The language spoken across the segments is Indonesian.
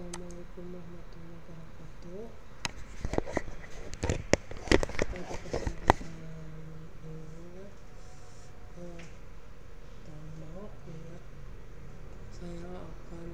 Assalamualaikum warahmatullahi wabarakatuh. Pada kesempatan ini pertama saya akan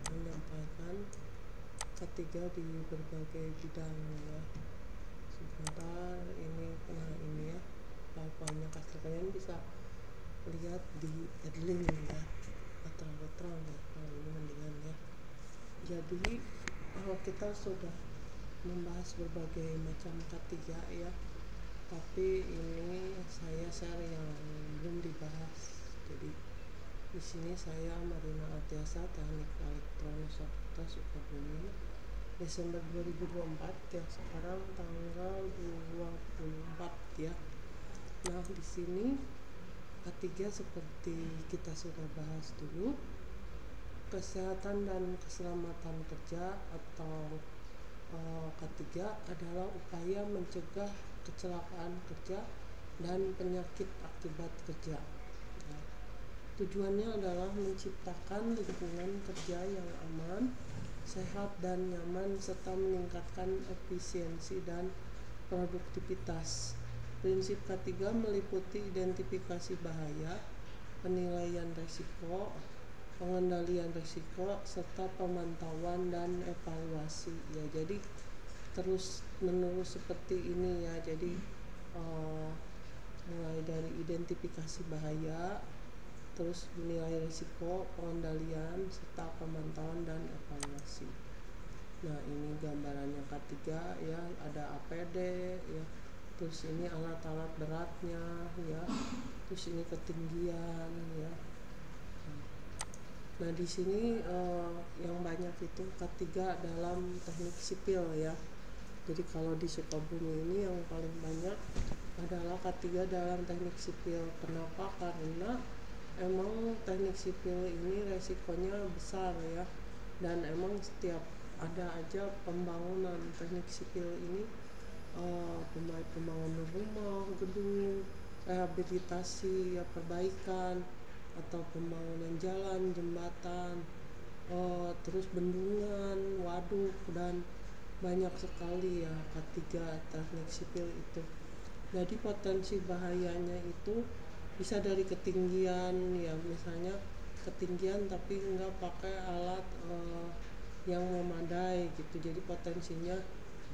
menyampaikan ketiga di berbagai bidang ya. Sebentar ini ya, PowerPoint-nya kalian bisa lihat di Edlink ya, terang ya, kalau ini mendingan ya. Jadi kita sudah membahas berbagai macam K3 ya, tapi ini saya share yang belum dibahas. Jadi di sini saya Marina Atiasa, Teknik Elektronik Software Sukabumi, Desember 2024 ya, sekarang tanggal 24 ya. Nah, di sini K3 seperti kita sudah bahas dulu, kesehatan dan keselamatan kerja atau K3 adalah upaya mencegah kecelakaan kerja dan penyakit akibat kerja. Nah, tujuannya adalah menciptakan lingkungan kerja yang aman, sehat dan nyaman serta meningkatkan efisiensi dan produktivitas. Prinsip K3 meliputi identifikasi bahaya, penilaian risiko, pengendalian risiko serta pemantauan dan evaluasi ya. Jadi terus menerus seperti ini ya. Jadi mulai dari identifikasi bahaya, terus menilai risiko, pengendalian serta pemantauan dan evaluasi. Nah, ini gambarannya K3 ya, ada APD ya, terus ini alat-alat beratnya ya, terus ini ketinggian ya. Nah, di sini yang banyak itu K3 dalam teknik sipil ya. Jadi kalau di Sukabumi ini yang paling banyak adalah K3 dalam teknik sipil. Kenapa? Karena emang teknik sipil ini resikonya besar ya. Dan emang setiap ada aja pembangunan teknik sipil ini, pembangunan rumah, gedung, rehabilitasi ya, perbaikan atau pembangunan jalan, jembatan, terus bendungan, waduk, dan banyak sekali ya K3 teknik sipil itu. Jadi potensi bahayanya itu bisa dari ketinggian ya, misalnya ketinggian tapi nggak pakai alat yang memadai gitu, jadi potensinya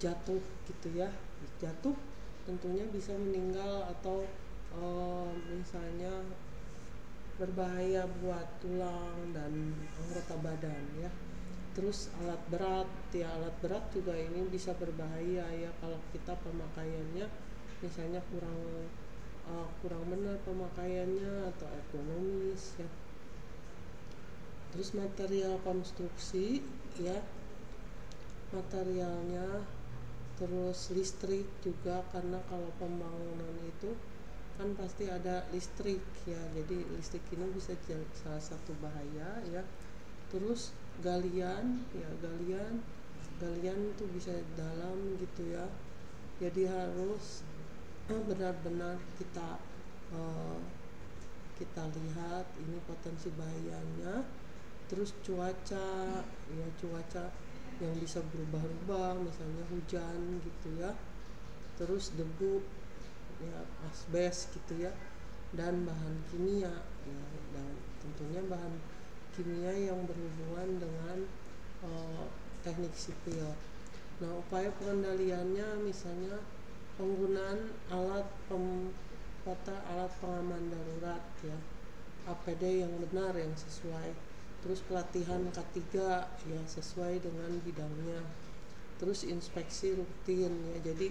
jatuh gitu ya. Jatuh tentunya bisa meninggal atau misalnya berbahaya buat tulang dan anggota badan ya. Terus alat berat ya, alat berat juga ini bisa berbahaya ya kalau kita pemakaiannya misalnya kurang benar pemakaiannya atau ergonomis ya. Terus material konstruksi ya, materialnya, terus listrik juga, karena kalau pembangunan itu kan pasti ada listrik ya, jadi listrik ini bisa jadi salah satu bahaya ya. Terus galian ya, galian itu bisa dalam gitu ya, jadi harus benar-benar kita lihat ini potensi bahayanya. Terus cuaca ya, cuaca yang bisa berubah-ubah, misalnya hujan gitu ya. Terus debu ya, asbes gitu ya, dan bahan kimia ya, dan tentunya bahan kimia yang berhubungan dengan teknik sipil. Nah, upaya pengendaliannya misalnya penggunaan alat alat pengaman darurat ya, APD yang benar yang sesuai. Terus pelatihan K3 ya sesuai dengan bidangnya. Terus inspeksi rutin ya, jadi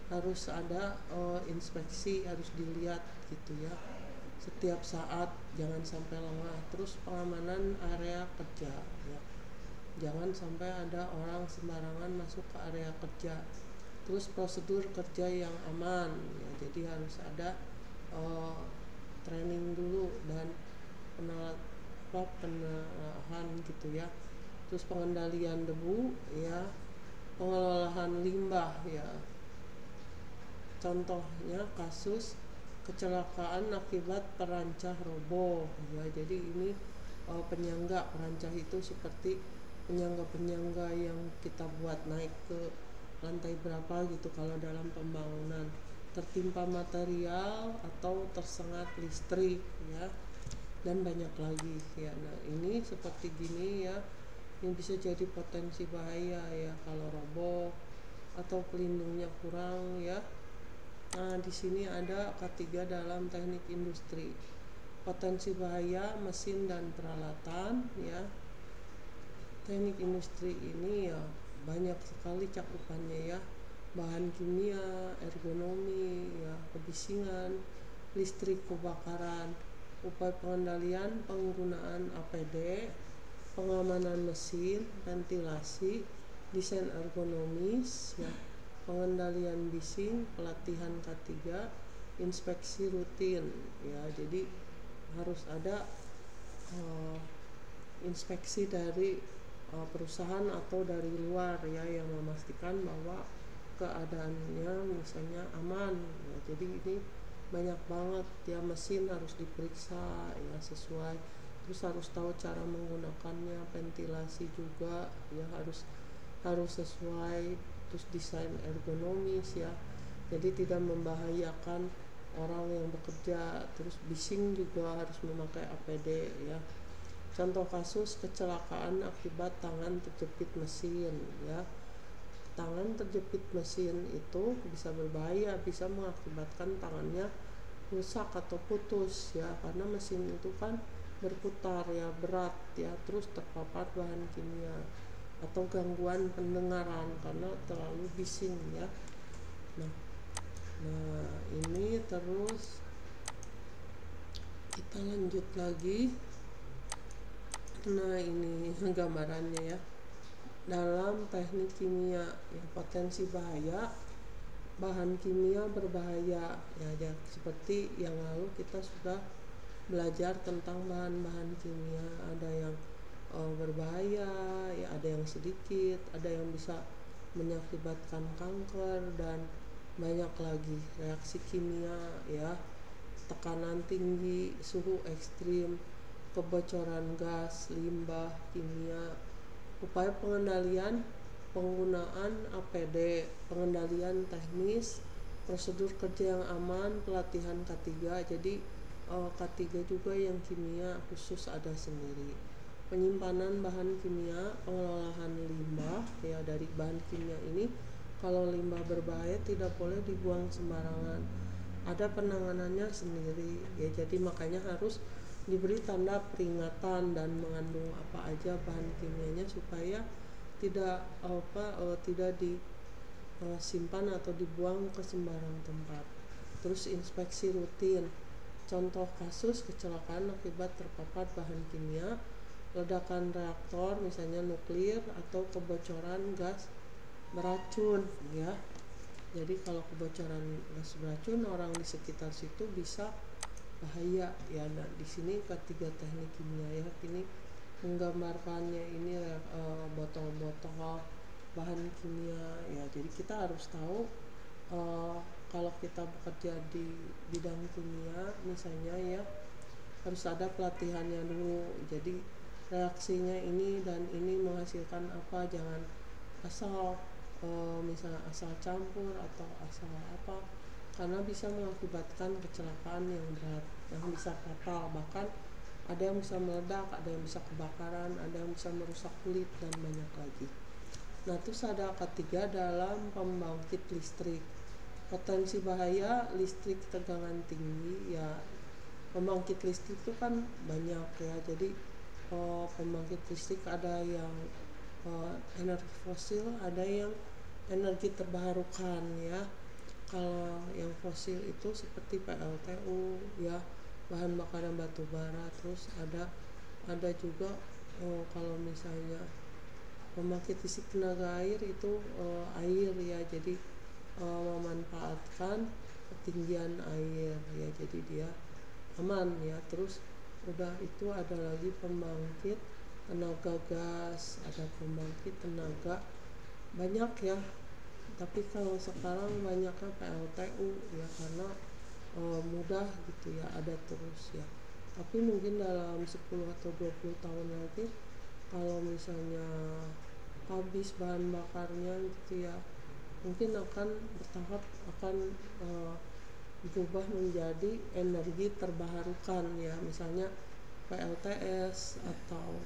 harus ada inspeksi, harus dilihat gitu ya setiap saat, jangan sampai lengah. Terus pengamanan area kerja ya, jangan sampai ada orang sembarangan masuk ke area kerja. Terus prosedur kerja yang aman ya, jadi harus ada training dulu dan penelahan gitu ya. Terus pengendalian debu ya, pengelolaan limbah ya, contohnya kasus kecelakaan akibat perancah roboh ya. Jadi ini penyangga perancah itu seperti penyangga-penyangga yang kita buat naik ke lantai berapa gitu kalau dalam pembangunan, tertimpa material atau tersengat listrik ya, dan banyak lagi ya. Nah ini seperti gini ya, yang bisa jadi potensi bahaya ya kalau roboh atau pelindungnya kurang ya. Nah di sini ada K3 dalam teknik industri, potensi bahaya mesin dan peralatan ya. Teknik industri ini ya banyak sekali cakupannya ya, bahan kimia, ergonomi ya, kebisingan, listrik, kebakaran, upaya pengendalian penggunaan APD, pengamanan mesin, ventilasi, desain ergonomis ya, pengendalian bising, pelatihan K3, inspeksi rutin ya. Jadi harus ada inspeksi dari perusahaan atau dari luar ya, yang memastikan bahwa keadaannya misalnya aman ya. Jadi ini banyak banget ya, mesin harus diperiksa ya sesuai, terus harus tahu cara menggunakannya, ventilasi juga ya harus sesuai, terus desain ergonomis ya, jadi tidak membahayakan orang yang bekerja, terus bising juga harus memakai APD ya. Contoh kasus kecelakaan akibat tangan terjepit mesin ya. Tangan terjepit mesin itu bisa berbahaya, bisa mengakibatkan tangannya rusak atau putus ya, karena mesin itu kan berputar ya, berat ya, terus terpapar bahan kimia, atau gangguan pendengaran karena terlalu bising ya. Nah ini terus kita lanjut lagi. Nah ini gambarannya ya, dalam teknik kimia ya, potensi bahaya, bahan kimia berbahaya ya, seperti yang lalu kita sudah belajar tentang bahan-bahan kimia, ada yang berbahaya ya, ada yang sedikit, ada yang bisa mengakibatkan kanker, dan banyak lagi. Reaksi kimia ya, tekanan tinggi, suhu ekstrim, kebocoran gas, limbah kimia, upaya pengendalian penggunaan APD, pengendalian teknis, prosedur kerja yang aman, pelatihan K3. Jadi K3 juga yang kimia khusus ada sendiri. Penyimpanan bahan kimia, pengelolaan limbah ya dari bahan kimia ini. Kalau limbah berbahaya tidak boleh dibuang sembarangan, ada penanganannya sendiri ya, jadi makanya harus diberi tanda peringatan dan mengandung apa aja bahan kimianya, supaya tidak tidak disimpan atau dibuang ke sembarang tempat. Terus inspeksi rutin, contoh kasus kecelakaan akibat terpapar bahan kimia, ledakan reaktor misalnya nuklir, atau kebocoran gas beracun ya. Jadi kalau kebocoran gas beracun, orang di sekitar situ bisa bahaya ya. Nah di sini ketiga teknik kimia ya, ini menggambarkannya ini botol-botol bahan kimia ya. Jadi kita harus tahu kalau kita bekerja di bidang kimia misalnya ya, harus ada pelatihannya dulu. Jadi reaksinya ini dan ini menghasilkan apa, jangan asal misalnya asal campur atau asal apa, karena bisa mengakibatkan kecelakaan yang berat, yang bisa fatal, bahkan ada yang bisa meledak, ada yang bisa kebakaran, ada yang bisa merusak kulit, dan banyak lagi. Nah terus ada ketiga dalam pembangkit listrik, potensi bahaya listrik tegangan tinggi ya. Pembangkit listrik itu kan banyak ya, jadi pembangkit listrik ada yang energi fosil, ada yang energi terbarukan ya. Kalau yang fosil itu seperti PLTU ya, bahan bakaran batu bara. Terus ada juga kalau misalnya pembangkit listrik tenaga air itu air ya, jadi memanfaatkan ketinggian air ya, jadi dia aman ya. Terus udah itu ada lagi pembangkit tenaga gas, ada pembangkit tenaga banyak ya, tapi kalau sekarang banyaknya PLTU ya, karena mudah gitu ya, ada terus ya. Tapi mungkin dalam 10 atau 20 tahun lagi kalau misalnya habis bahan bakarnya gitu ya, mungkin akan bertahap akan eh, berubah menjadi energi terbarukan ya, misalnya PLTS atau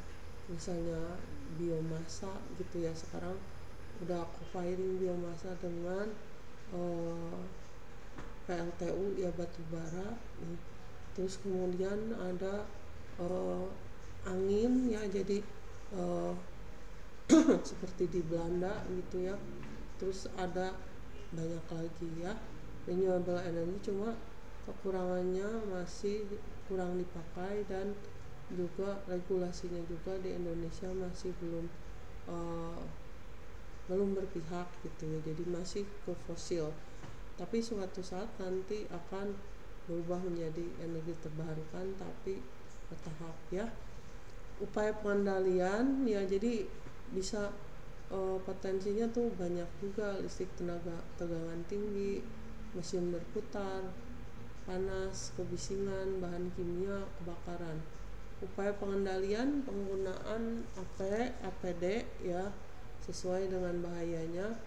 misalnya biomasa gitu ya. Sekarang udah co-firing biomasa dengan eh, PLTU ya, batu bara nih. Terus kemudian ada eh, angin ya, jadi eh, seperti di Belanda gitu ya. Terus ada banyak lagi ya renewable energy, cuma kekurangannya masih kurang dipakai, dan juga regulasinya juga di Indonesia masih eh, belum berpihak gitu ya, jadi masih ke fosil. Tapi suatu saat nanti akan berubah menjadi energi terbarukan, tapi bertahap ya. Upaya pengendalian ya, jadi bisa potensinya tuh banyak juga: listrik tenaga tegangan tinggi, mesin berputar, panas, kebisingan, bahan kimia, kebakaran. Upaya pengendalian: penggunaan APD ya sesuai dengan bahayanya,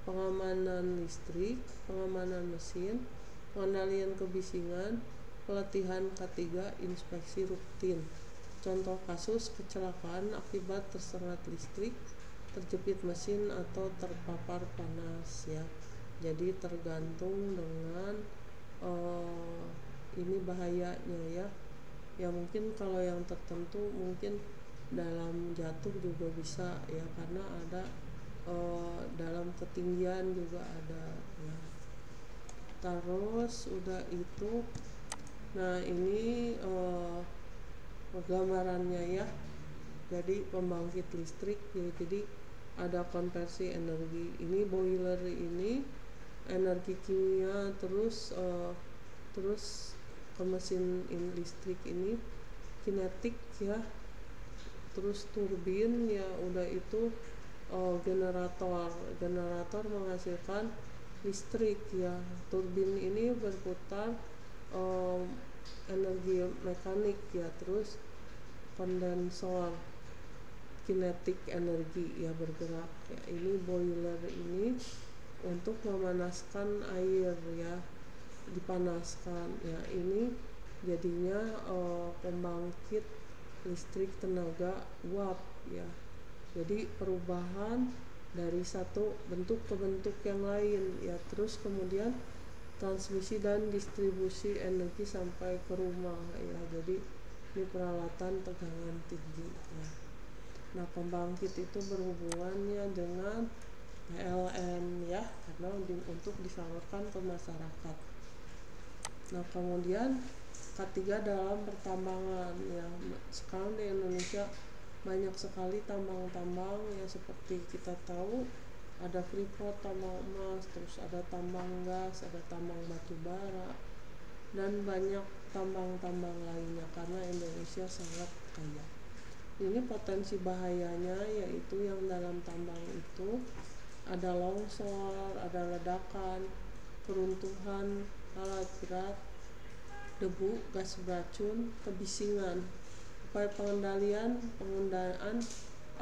pengamanan listrik, pengamanan mesin, pengendalian kebisingan, pelatihan K3, inspeksi rutin. Contoh kasus kecelakaan akibat tersengat listrik, terjepit mesin atau terpapar panas ya. Jadi tergantung dengan ini bahayanya ya. Ya mungkin kalau yang tertentu mungkin dalam jatuh juga bisa ya, karena ada dalam ketinggian juga ada ya. Terus udah itu, nah ini gambarannya ya. Jadi pembangkit listrik ya, jadi ada konversi energi, ini boiler, ini energi kimia, terus ke mesin listrik ini kinetik ya. Terus turbin ya, udah itu generator menghasilkan listrik ya. Turbin ini berputar energi mekanik ya. Terus kondensor kinetik energi ya, bergerak ya. Ini boiler ini untuk memanaskan air ya, dipanaskan ya. Ini jadinya pembangkit listrik tenaga uap ya. Jadi perubahan dari satu bentuk ke bentuk yang lain ya. Terus kemudian transmisi dan distribusi energi sampai ke rumah ya. Jadi ini peralatan tegangan tinggi ya. Nah, pembangkit itu berhubungannya dengan PLN ya, karena untuk disalurkan ke masyarakat. Nah, kemudian ketiga dalam pertambangan ya. Sekarang di Indonesia banyak sekali tambang-tambang ya, seperti kita tahu ada Freeport tambang emas, terus ada tambang gas, ada tambang batu bara, dan banyak tambang-tambang lainnya, karena Indonesia sangat kaya. Ini potensi bahayanya yaitu yang dalam tambang itu ada longsor, ada ledakan, keruntuhan alat berat, debu, gas beracun, kebisingan. Upaya pengendalian: penggunaan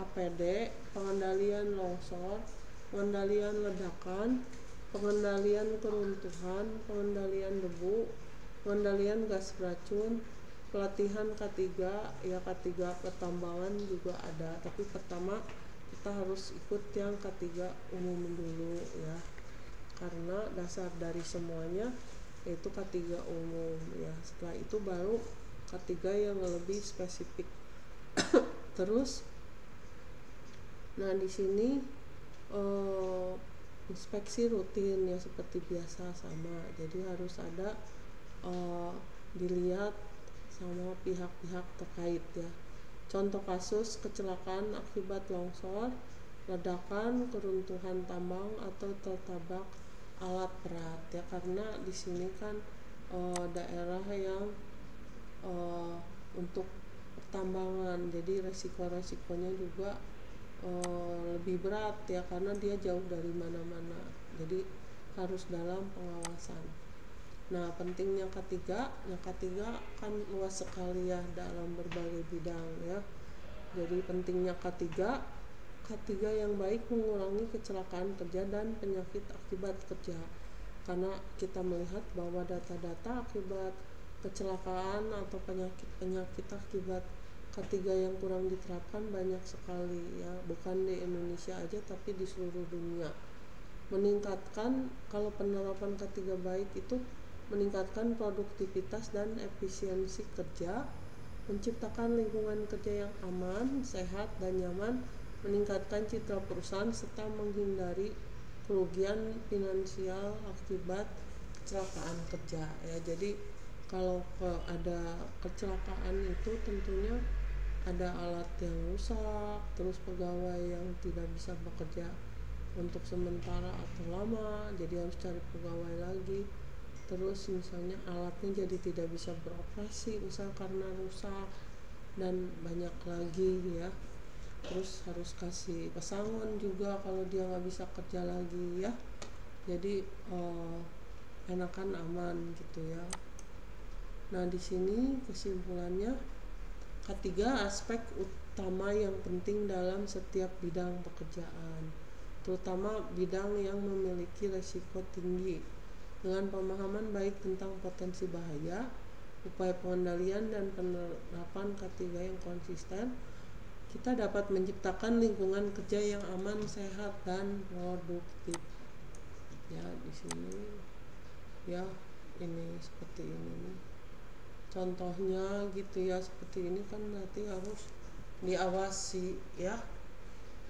APD, pengendalian longsor, pengendalian ledakan, pengendalian keruntuhan, pengendalian debu, pengendalian gas beracun, pelatihan K3 ya. K3 pertambangan juga ada, tapi pertama kita harus ikut yang K3 umum dulu ya, karena dasar dari semuanya yaitu K3 umum ya. Setelah itu baru K3 yang lebih spesifik. Terus nah di sini inspeksi rutin ya, seperti biasa sama. Jadi harus ada dilihat sama pihak-pihak terkait ya. Contoh kasus kecelakaan akibat longsor, ledakan, keruntuhan tambang atau tertabrak alat berat ya, karena di sini kan daerah yang untuk pertambangan, jadi resiko-resikonya juga lebih berat ya, karena dia jauh dari mana-mana, jadi harus dalam pengawasan. Nah, pentingnya K3, nah K3 kan luas sekali ya dalam berbagai bidang ya. Jadi pentingnya K3 yang baik mengurangi kecelakaan kerja dan penyakit akibat kerja. Karena kita melihat bahwa data-data akibat kecelakaan atau penyakit akibat K3 yang kurang diterapkan banyak sekali ya, bukan di Indonesia aja tapi di seluruh dunia. Meningkatkan, kalau penerapan K3 baik itu meningkatkan produktivitas dan efisiensi kerja, menciptakan lingkungan kerja yang aman, sehat, dan nyaman, meningkatkan citra perusahaan, serta menghindari kerugian finansial akibat kecelakaan kerja ya. Jadi kalau ada kecelakaan itu tentunya ada alat yang rusak, terus pegawai yang tidak bisa bekerja untuk sementara atau lama, jadi harus cari pegawai lagi. Terus misalnya alatnya jadi tidak bisa beroperasi misal karena rusak, dan banyak lagi ya. Terus harus kasih pesangon juga kalau dia nggak bisa kerja lagi ya. Jadi enakan aman gitu ya. Nah di sini kesimpulannya, K3 aspek utama yang penting dalam setiap bidang pekerjaan, terutama bidang yang memiliki resiko tinggi. Dengan pemahaman baik tentang potensi bahaya, upaya pengendalian dan penerapan K3 yang konsisten, kita dapat menciptakan lingkungan kerja yang aman, sehat, dan produktif. Ya, di sini ya ini seperti ini. Contohnya gitu ya, seperti ini kan berarti harus diawasi ya.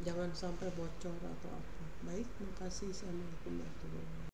Jangan sampai bocor atau apa. Baik, makasih. Assalamualaikum warahmatullahi wabarakatuh.